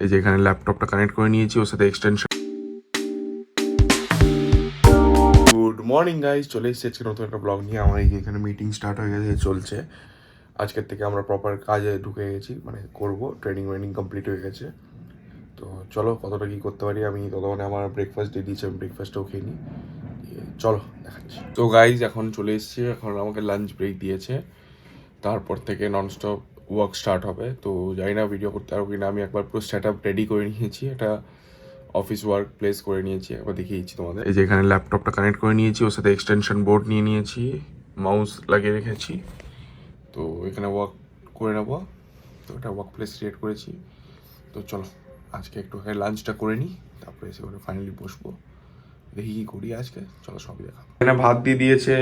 এই যে এখানে ল্যাপটপটা কানেক্ট করে নিয়েছি, ওর সাথে এক্সটেনশন। গুড মর্নিং গাইজ, চলে এসেছি আজকে নতুন একটা ব্লগ নিয়ে। আমার এখানে মিটিং স্টার্ট হয়ে গেছে, চলছে। আজকের থেকে আমরা প্রপার কাজে ঢুকে গেছি, মানে করবো। ট্রেনিং কমপ্লিট হয়ে গেছে। তো চলো কতটা কী করতে পারি। আমি ততক্ষণে আমার ব্রেকফাস্ট দিয়ে দিয়েছি, আমি ব্রেকফাস্টও খেয়ে নিই। চলো দেখাচ্ছি। তো গাইজ এখন চলে এসেছি, এখন আমাকে লাঞ্চ ব্রেক দিয়েছে। তারপর থেকে ননস্টপ ওয়ার্ক স্টার্ট হবে। তো জানি না ভিডিও করতে পারবো কিনা। আমি একবার পুরো সেট আপ রেডি করে নিয়েছি, এটা অফিস ওয়ার্ক প্লেস করে নিয়েছি, একবার দেখিয়েছি তোমাদের। এই যে এখানে ল্যাপটপটা কানেক্ট করে নিয়েছি, ওর সাথে এক্সটেনশন বোর্ড নিয়ে নিয়েছি, মাউস লাগিয়ে রেখেছি। তো এখানে ওয়ার্ক করে নেবো। তো এটা ওয়ার্ক প্লেস ক্রিয়েট করেছি। তো চলো আজকে একটু লাঞ্চটা করে নিই, তারপরে এসে করে ফাইনালি বসবো। দেখি কী করি আজকে, চলো সবই দেখা। এখানে ভাত দিয়ে দিয়েছে,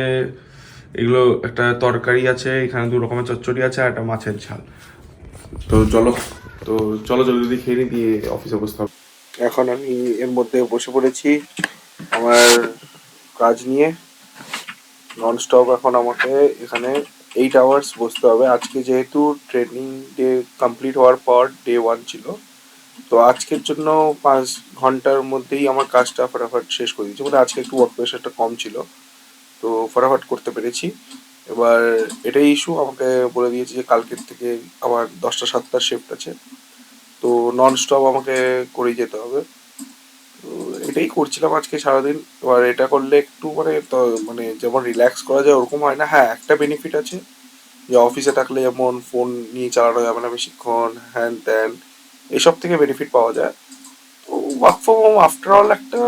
এগুলো একটা তরকারি আছে, এখানে দু রকমের চচ্চড়ি আছে আর একটা মাছের ঝাল। তো চলো জলদি খেয়ে নিই, দিয়ে অফিসে বসতে হবে। এখন আমি এর মধ্যে বসে পড়েছি আমার কাজ নিয়ে ননস্টপ। এখন আমাকে এখানে 8 আওয়ার্স বসতে হবে। আজকে যেহেতু ট্রেনিং ডে কমপ্লিট হওয়ার পর ডে 1 ছিল, তো আজকের জন্য 5 ঘন্টার মধ্যেই আমার কাজটা ফটাফট শেষ করে দিয়েছি। মানে আজকে একটু ওয়ার্ক প্রেশারটা কম ছিল, তো ফটাফট করতে পেরেছি। এবার এটাই ইস্যু, আমাকে বলে দিয়েছে যে কালকের থেকে আমার 10টা 7টার শিফট আছে, তো ননস্টপ আমাকে করেই যেতে হবে। তো এটাই করছিলাম আজকে সারাদিন। এবার এটা করলে একটু মানে যেমন রিল্যাক্স করা যায় ওরকম হয় না। হ্যাঁ, একটা বেনিফিট আছে যে অফিসে থাকলে যেমন ফোন নিয়ে চালানো যাবে না বেশিক্ষণ, হ্যান ত্যান, এসব থেকে বেনিফিট পাওয়া যায়। তো work from home after all একটা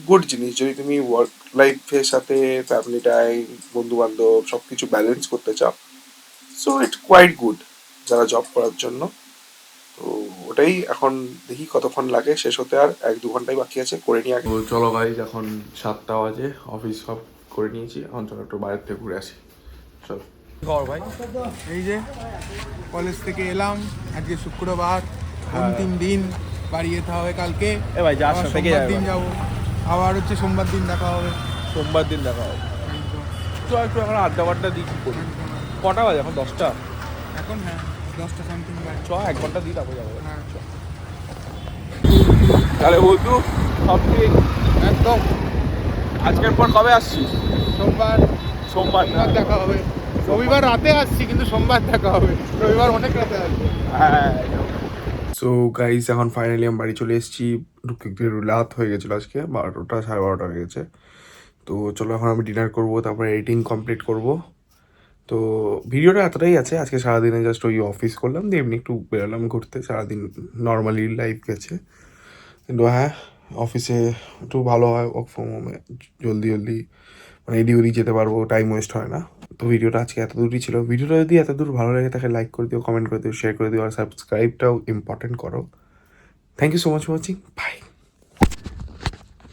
গুড জিনিস, যদি তুমি ওয়ার্ক লাইফের সাথে ফ্যামিলি টাইম, বন্ধু বান্ধব সব কিছু ব্যালেন্স করতে চাও। সো ইটস কোয়াইট গুড যারা জব করার জন্য। তো ওটাই এখন দেখি কতক্ষণ লাগে শেষ হতে, আর 1-2 ঘন্টাই বাকি আছে, করে নিয়ে আগে। চলো গাইজ, এখন 7টা বাজে, অফিস সব করে নিয়েছি, এখন চলো একটু বাইরের থেকে ঘুরে আসি। চলো ভাই এই যে কলেজ থেকে এলাম, আজকে শুক্রবার, অন্তিম দিন, বাড়ি যেতে হবে কালকে। ভাই যার আবার সাথে সোমবার দিন যাবো, আবার হচ্ছে সোমবার দিন দেখা হবে। সোমবার দিন দেখা হবে। তো একটু এখন আড্ডা দিই, কি করি? কটা বাজে এখন? 10টা। এখন হ্যাঁ 10টা সামথিং বাজে। 1 ঘন্টা দিই, তারপরে যাবো। হ্যাঁ তাহলে বন্ধু সব ঠিক একদম। আজকের পর কবে আসছিস? সোমবার সোমবার দেখা হবে। রবিবার রাতে আসছি, কিন্তু সোমবার দেখা হবে। রবিবার অনেক রাতে আসবো। হ্যাঁ। সো গাইজ, এখন ফাইনালি আমি বাড়ি চলে এসেছি। ঢুকতে একটু রাত হয়ে গেছিলো, আজকে 12টা 12:30 হয়ে গেছে। তো চলো এখন আমি ডিনার করবো, তারপরে এডিটিং কমপ্লিট করব। তো ভিডিওটা এতটাই আছে। আজকে সারাদিনে জাস্ট ওই অফিস করলাম, দিয়ে এমনি একটু বেরোলাম ঘুরতে। সারাদিন নর্মালি লাইফ গেছে, কিন্তু হ্যাঁ অফিসে একটু ভালো হয় ওয়ার্ক ফ্রম হোমে। জলদি মানে এদিক ওদিক যেতে পারবো, টাইম ওয়েস্ট হয় না। তো ভিডিওটা আজকে এত দূরই ছিল। ভিডিওটা যদি এত দূর ভালো লাগে তাকে লাইক করে দিও, কমেন্ট করে দিও, শেয়ার করে দিও, আর সাবস্ক্রাইবটাও ইম্পর্টেন্ট করো। Thank you so much for watching, by.